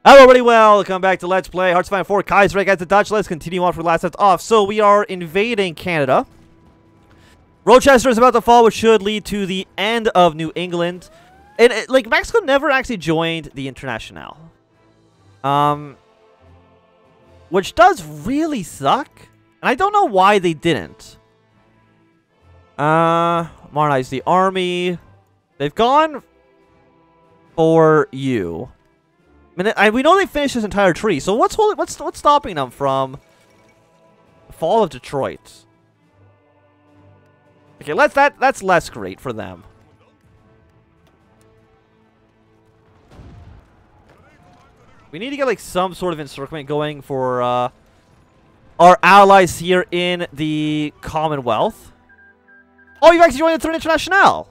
Hello, everybody. Welcome back to Let's Play Hearts of Iron 4 Kaiserreich as the Dutch. Let's continue on from last left off. So we are invading Canada. Rochester is about to fall, which should lead to the end of New England. And like Mexico never actually joined the Internationale, which does really suck. And I don't know why they didn't. Modernize the army. They've gone for you. I mean, we know they finished this entire tree, so what's stopping them from the fall of Detroit? Okay, that's less great for them. We need to get like some sort of encirclement going for our allies here in the Commonwealth. Oh, you've actually joined the Third Internationale.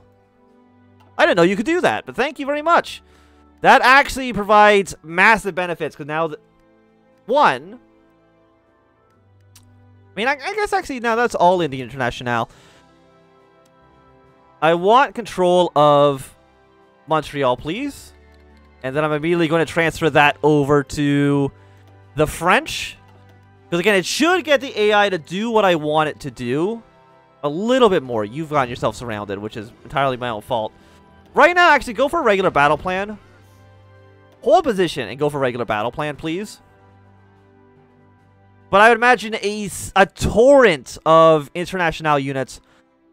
I didn't know you could do that, but thank you very much. That actually provides massive benefits, because now, one, I mean, I guess actually now that's all in the Internationale. I want control of Montreal, please. And then I'm immediately going to transfer that over to the French. Because again, it should get the AI to do what I want it to do. A little bit more. You've gotten yourself surrounded, which is entirely my own fault. Right now, actually, go for a regular battle plan. Hold position and go for regular battle plan, please. But I would imagine a torrent of Internationale units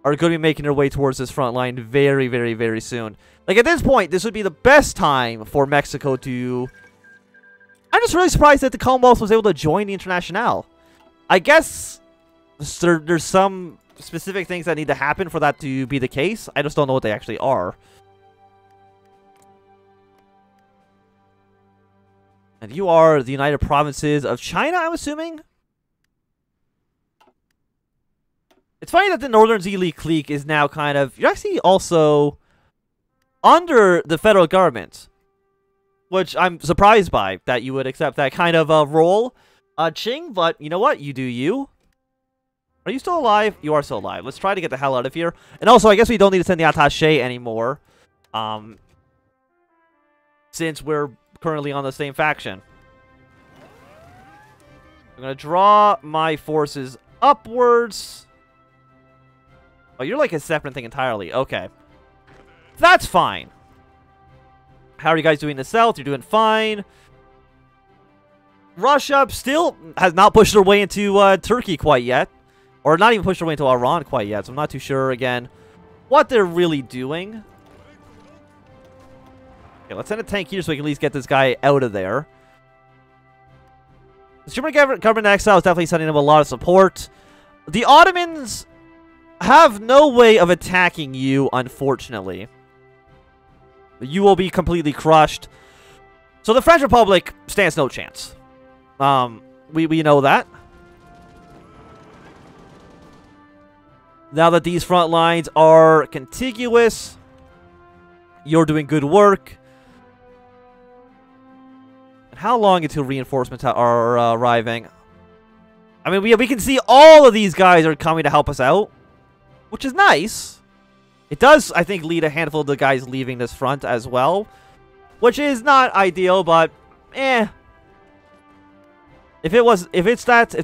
are going to be making their way towards this front line very, very, very soon. Like, at this point, this would be the best time for Mexico to... I'm just really surprised that the Commonwealth was able to join the Internationale. I guess there's some specific things that need to happen for that to be the case. I just don't know what they actually are. And you are the United Provinces of China, I'm assuming? It's funny that the Northern Zili clique is now kind of... You're actually also under the federal government. Which I'm surprised by, that you would accept that kind of role. Ching, but you know what? You do you. Are you still alive? You are still alive. Let's try to get the hell out of here. And also, I guess we don't need to send the attaché anymore. Since we're currently on the same faction. I'm going to draw my forces upwards. Oh, you're like a separate thing entirely. Okay. That's fine. How are you guys doing in the south? You're doing fine. Russia still has not pushed their way into Turkey quite yet. Or not even pushed their way into Iran quite yet. So I'm not too sure, again, what they're really doing. Okay, let's send a tank here so we can at least get this guy out of there. The German government in exile is definitely sending them a lot of support. The Ottomans have no way of attacking you, unfortunately. You will be completely crushed. So the French Republic stands no chance. We know that. Now that these front lines are contiguous, you're doing good work. How long until reinforcements are arriving? I mean, we can see all of these guys are coming to help us out, which is nice. It does, I think, lead a handful of the guys leaving this front as well, which is not ideal, but eh. If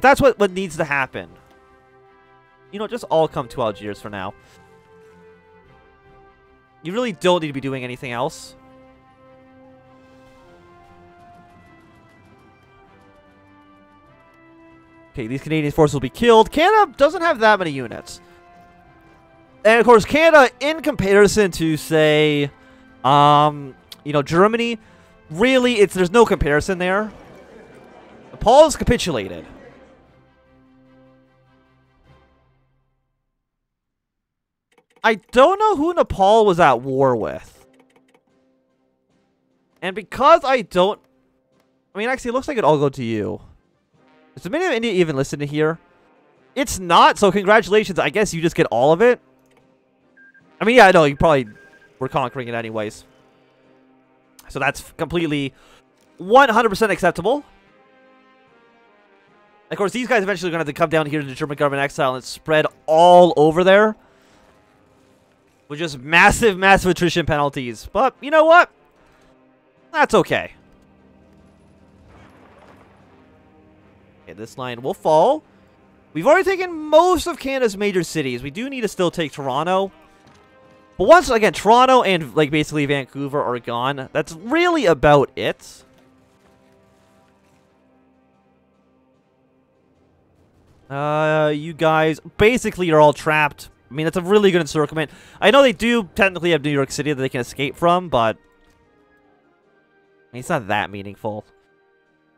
that's what needs to happen, you know, just all come to Algiers for now. You really don't need to be doing anything else. Okay, these Canadian forces will be killed. Canada doesn't have that many units. And, of course, Canada, in comparison to, say, you know, Germany, really, there's no comparison there. Nepal has capitulated. I don't know who Nepal was at war with. And because I don't... I mean, actually, it looks like it all go to you. Is the Dominion of India even listed in here? It's not, so congratulations. I guess you just get all of it. I mean, yeah, I know, you probably were conquering it anyways. So that's completely 100% acceptable. Of course, these guys eventually are going to have to come down here to the German government exile and spread all over there. With just massive, massive attrition penalties. But, you know what? That's okay. Okay, this line will fall. We've already taken most of Canada's major cities. We do need to still take Toronto. But once again, Toronto and like basically Vancouver are gone. That's really about it. You guys basically are all trapped. I mean, that's a really good encirclement. I know they do technically have New York City that they can escape from, but I mean, it's not that meaningful.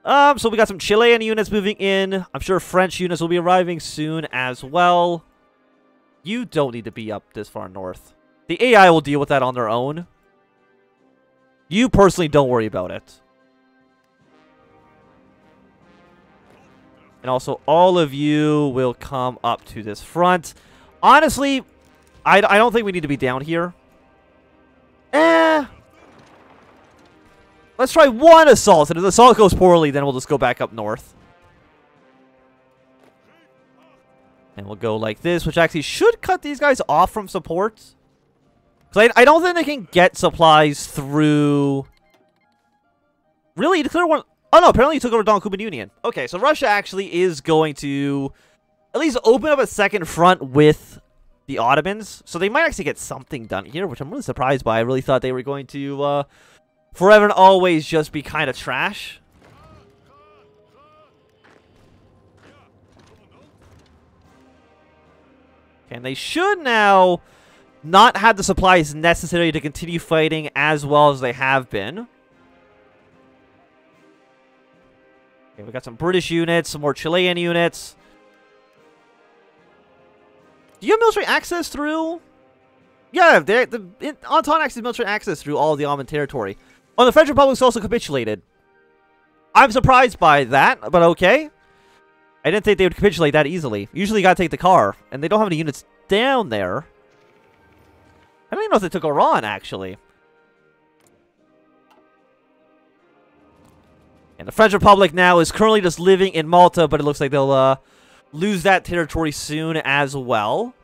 So we got some Chilean units moving in. I'm sure French units will be arriving soon as well. You don't need to be up this far north. The AI will deal with that on their own. You personally don't worry about it. And also, all of you will come up to this front. Honestly, I don't think we need to be down here. Let's try one assault. And if the assault goes poorly, then we'll just go back up north. And we'll go like this, which actually should cut these guys off from support. Because I don't think they can get supplies through... Really? You declare one... Oh no, apparently you took over Don Cuban Union. Okay, so Russia actually is going to at least open up a second front with the Ottomans. So they might actually get something done here, which I'm really surprised by. I really thought they were going to forever and always just be kind of trash. And they should now not have the supplies necessary to continue fighting as well as they have been. Okay, we got some British units, some more Chilean units. Do you have military access through? Yeah, the Entente has military access through all of the Ottoman territory. Oh, the French Republic's also capitulated. I'm surprised by that, but okay. I didn't think they would capitulate that easily. Usually you gotta take the car, and they don't have any units down there. I don't even know if they took Iran, actually. And the French Republic now is currently just living in Malta, but it looks like they'll lose that territory soon as well.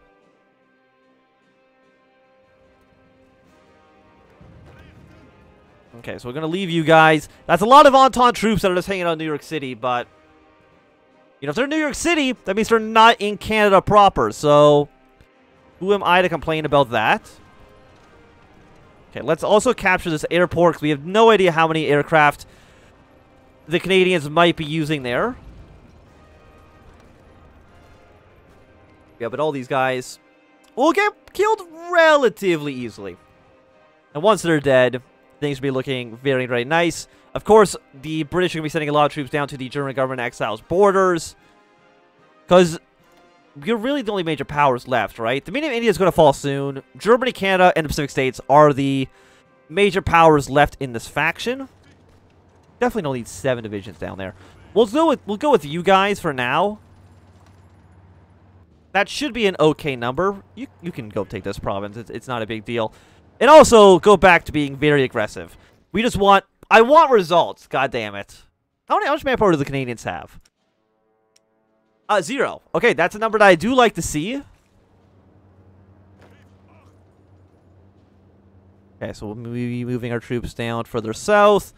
Okay, so we're going to leave you guys. That's a lot of Entente troops that are just hanging out in New York City, but... You know, if they're in New York City, that means they're not in Canada proper, so... Who am I to complain about that? Okay, let's also capture this airport, because we have no idea how many aircraft the Canadians might be using there. Yeah, but all these guys will get killed relatively easily. And once they're dead, things will be looking very, very nice. Of course, the British are going to be sending a lot of troops down to the German government exiles' borders. Because you're really the only major powers left, right? The Dominion of India is going to fall soon. Germany, Canada, and the Pacific States are the major powers left in this faction. Definitely don't need 7 divisions down there. We'll go with you guys for now. That should be an okay number. You can go take this province. It's not a big deal. And also go back to being very aggressive. We just want... I want results. God damn it. How much manpower do the Canadians have? 0. Okay, that's a number that I do like to see. Okay, so we'll be moving our troops down further south.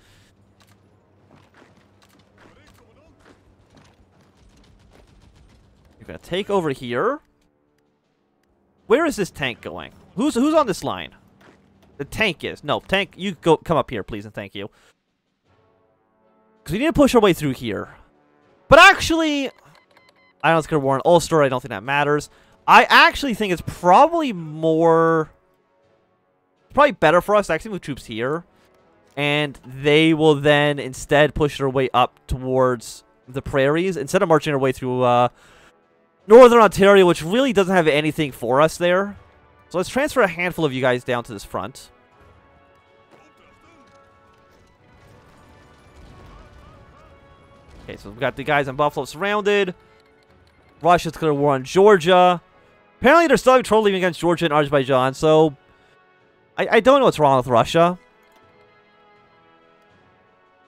You're gonna take over here. Where is this tank going? Who's on this line? The tank is. No, tank, you come up here, please, and thank you. Because we need to push our way through here. But actually, I don't think it's going to war in Ulster. I don't think that matters. I actually think it's probably more... It's probably better for us to actually move troops here. And they will then instead push their way up towards the prairies. Instead of marching our way through Northern Ontario, which really doesn't have anything for us there. So let's transfer a handful of you guys down to this front. Okay, so we've got the guys in Buffalo surrounded. Russia's declared war on Georgia. Apparently they're still having trouble leaving against Georgia and Azerbaijan, so... I don't know what's wrong with Russia.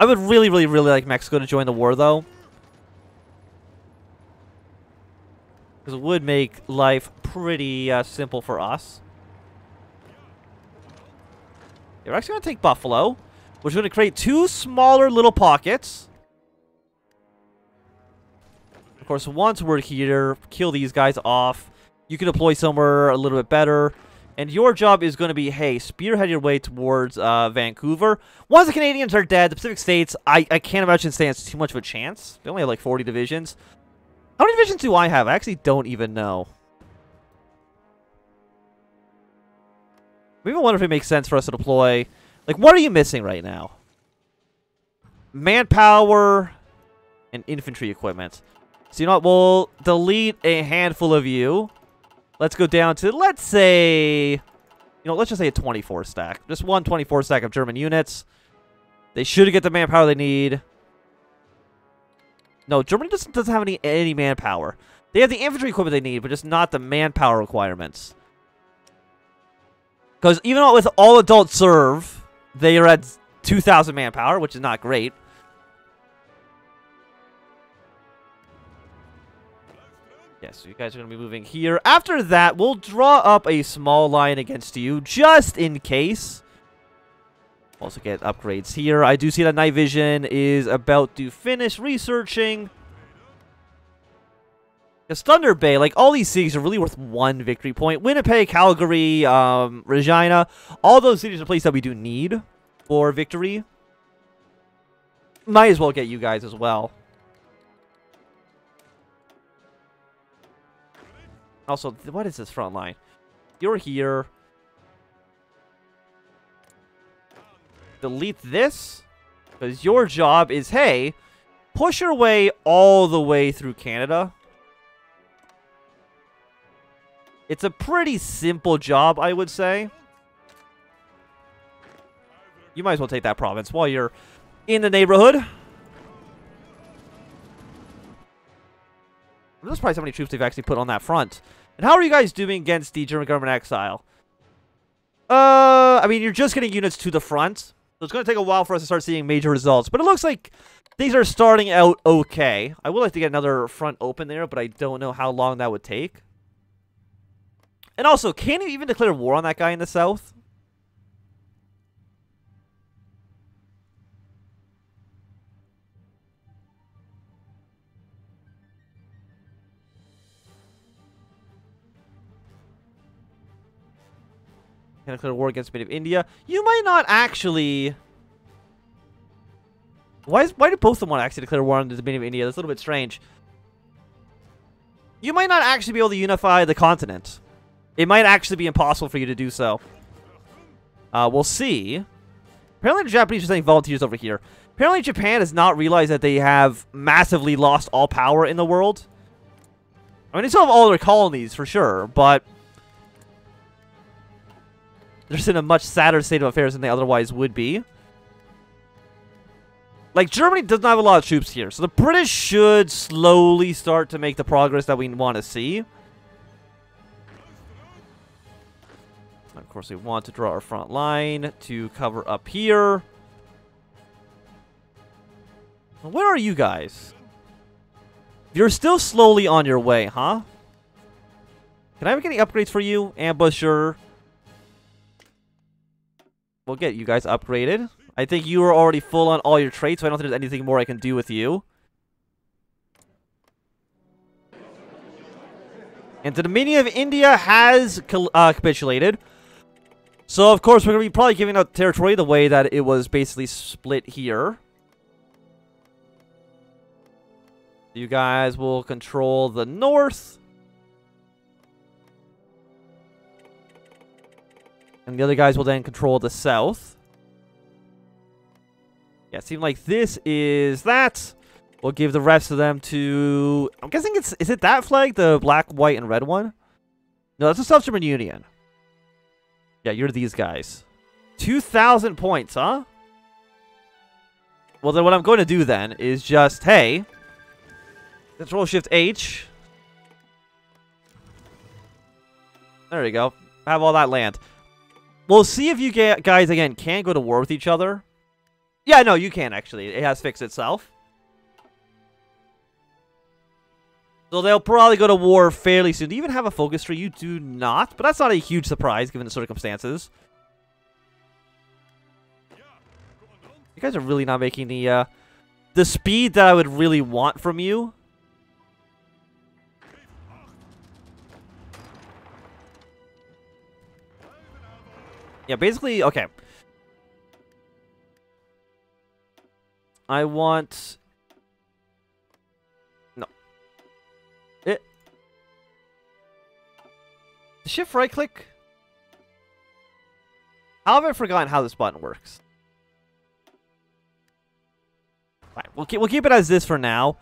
I would really, really, really like Mexico to join the war, though. Because it would make life pretty simple for us. Yeah, we're actually going to take Buffalo, which is going to create 2 smaller little pockets. Of course, once we're here, kill these guys off. You can deploy somewhere a little bit better. And your job is going to be, hey, spearhead your way towards Vancouver. Once the Canadians are dead, the Pacific States, I can't imagine stands too much of a chance. They only have like 40 divisions. How many divisions do I have? I actually don't even know. I even wonder if it makes sense for us to deploy. Like, what are you missing right now? Manpower and infantry equipment. So, you know what? We'll delete a handful of you. Let's go down to, let's say, you know, let's just say a 24 stack. Just one 24 stack of German units. They should get the manpower they need. No, Germany doesn't have any manpower. They have the infantry equipment they need, but just not the manpower requirements. Because even with all adults serve, they are at 2,000 manpower, which is not great. Yes, so you guys are going to be moving here. After that, we'll draw up a small line against you, just in case. Also get upgrades here. I do see that night vision is about to finish researching. Because Thunder Bay, like, all these cities are really worth one victory point. Winnipeg, Calgary, Regina, all those cities are places that we do need for victory. Might as well get you guys as well. Also, what is this front line? You're here. Delete this. Because your job is, hey, push your way all the way through Canada. It's a pretty simple job, I would say. You might as well take that province while you're in the neighborhood. I'm just surprised how many troops they've actually put on that front. And how are you guys doing against the German government exile? I mean, you're just getting units to the front. So it's going to take a while for us to start seeing major results. But it looks like things are starting out okay. I would like to get another front open there, but I don't know how long that would take. And also, can you even declare war on that guy in the south? Can declare war against Native India? You might not actually. Why do both of them want to actually declare war on the Native India? That's a little bit strange. You might not actually be able to unify the continent. It might actually be impossible for you to do so. We'll see. Apparently the Japanese are sending volunteers over here. Apparently Japan has not realized that they have massively lost all power in the world. I mean, they still have all their colonies, for sure, but they're just in a much sadder state of affairs than they otherwise would be. Like, Germany does not have a lot of troops here, so the British should slowly start to make the progress that we want to see. Of course, we want to draw our front line to cover up here. Where are you guys? You're still slowly on your way, huh? Can I make any upgrades for you? Ambusher. We'll get you guys upgraded. I think you are already full on all your traits, so I don't think there's anything more I can do with you. And the Dominion of India has capitulated. So, of course, we're going to be probably giving up territory the way that it was basically split here. You guys will control the north. And the other guys will then control the south. Yeah, it seems like this is that. We'll give the rest of them to... I'm guessing it's... Is it that flag? The black, white, and red one? No, that's the South German Union. Yeah, you're these guys. 2,000 points, huh? Well, then what I'm going to do then is just, hey, Control-Shift-H. There you go. Have all that land. We'll see if you guys, again, can go to war with each other. Yeah, no, you can, actually. It has fixed itself. So they'll probably go to war fairly soon. Do you even have a focus tree? You do not, but that's not a huge surprise given the circumstances. You guys are really not making the speed that I would really want from you. Yeah, basically, okay. I want... No. Shift right click? How have I forgotten how this button works? Fine, we'll keep it as this for now.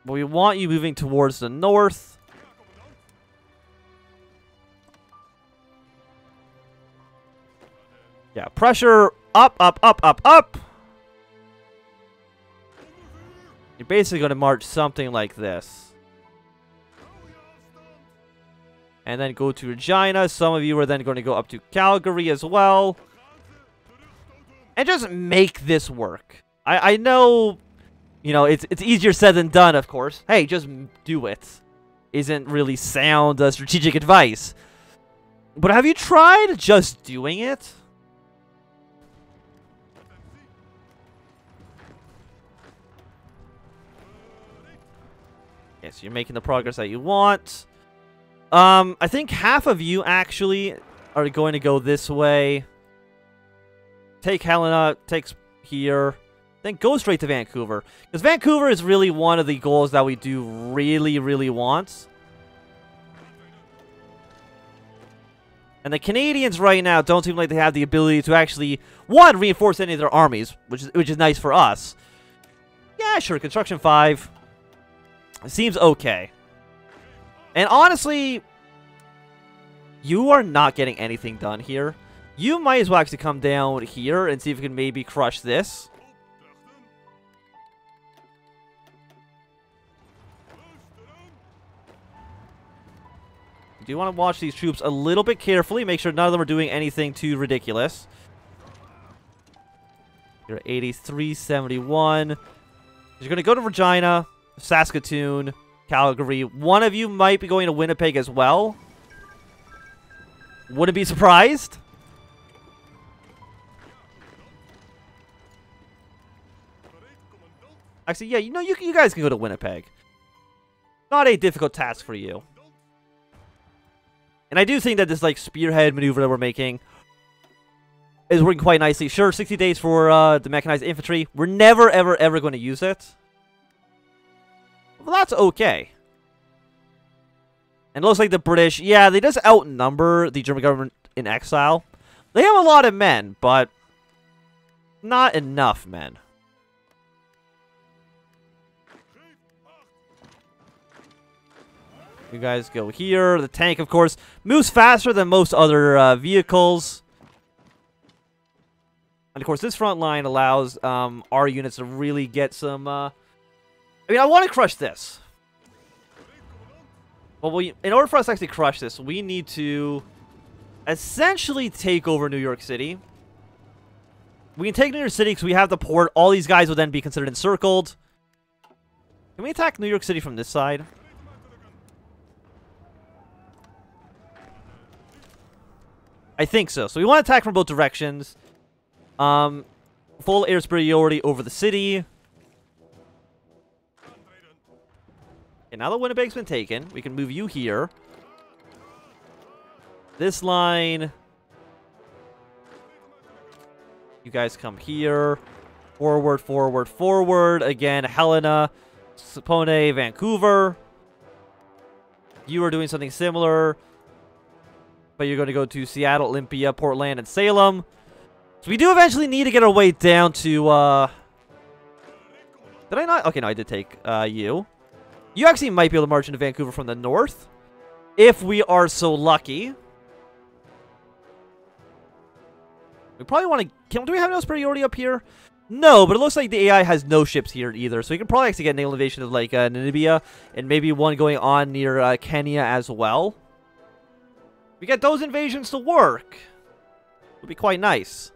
But we want you moving towards the north. Yeah, pressure up, up, up, up, up. You're basically going to march something like this. And then go to Regina. Some of you are then going to go up to Calgary as well. And just make this work. I know, you know, it's easier said than done, of course. Hey, just do it. Isn't really sound strategic advice. But have you tried just doing it? Yes, you're making the progress that you want. I think half of you actually are going to go this way. Take Helena, takes here. Then go straight to Vancouver. Because Vancouver is really one of the goals that we do really, really want. And the Canadians right now don't seem like they have the ability to actually, one, reinforce any of their armies, which is nice for us. Yeah, sure, Construction 5. Seems okay. And honestly, you are not getting anything done here. You might as well actually come down here and see if you can maybe crush this. You do want to watch these troops a little bit carefully. Make sure none of them are doing anything too ridiculous. You're at 8371. You're going to go to Regina, Saskatoon, Calgary. One of you might be going to Winnipeg as well. Wouldn't be surprised. Actually, yeah, you know, you guys can go to Winnipeg. Not a difficult task for you. And I do think that this, like, spearhead maneuver that we're making is working quite nicely. Sure, 60 days for the mechanized infantry. We're never, ever, ever going to use it. Well, that's okay. And it looks like the British, yeah, they just outnumber the German government in exile. They have a lot of men, but not enough men. You guys go here. The tank, of course, moves faster than most other vehicles. And, of course, this front line allows our units to really get some... I mean, I want to crush this. But in order for us to actually crush this, we need to essentially take over New York City. We can take New York City because we have the port. All these guys will then be considered encircled. Can we attack New York City from this side? I think so. So we want to attack from both directions. Full air superiority over the city. Okay, now that Winnipeg's been taken, we can move you here. This line. You guys come here. Forward, forward, forward. Again, Helena, Sapone, Vancouver. You are doing something similar. But you're going to go to Seattle, Olympia, Portland, and Salem. So we do eventually need to get our way down to, Did I not? Okay, no, I did take, you. You actually might be able to march into Vancouver from the north. If we are so lucky. We probably want to... Do we have no superiority up here? No, but it looks like the AI has no ships here either. So we can probably actually get a naval invasion of, like, Namibia. And maybe one going on near, Kenya as well. We get those invasions to work. It would be quite nice.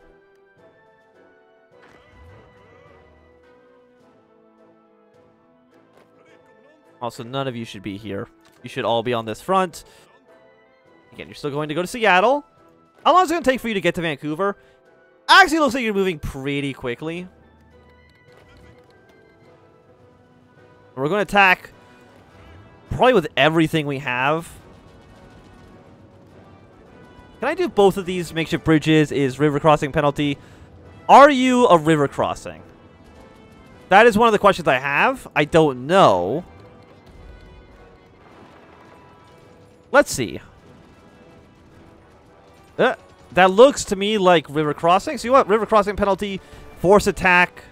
Also, none of you should be here. You should all be on this front. Again, you're still going to go to Seattle. How long is it going to take for you to get to Vancouver? Actually, it looks like you're moving pretty quickly. We're going to attack Probably with everything we have. Can I do both of these makeshift bridges? Is river crossing penalty? Are you a river crossing? That is one of the questions I have. I don't know. Let's see. That looks to me like river crossing. So you want river crossing penalty, force attack.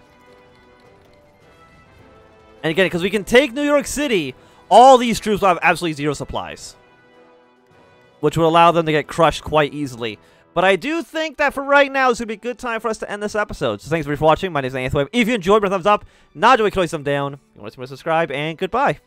And again, because we can take New York City, all these troops will have absolutely zero supplies, which would allow them to get crushed quite easily. But I do think that for right now, it's going to be a good time for us to end this episode. So thanks for watching. My name is Anthony. If you enjoyed, give a thumbs up. Not enjoy, click some down. If you want to subscribe, and goodbye.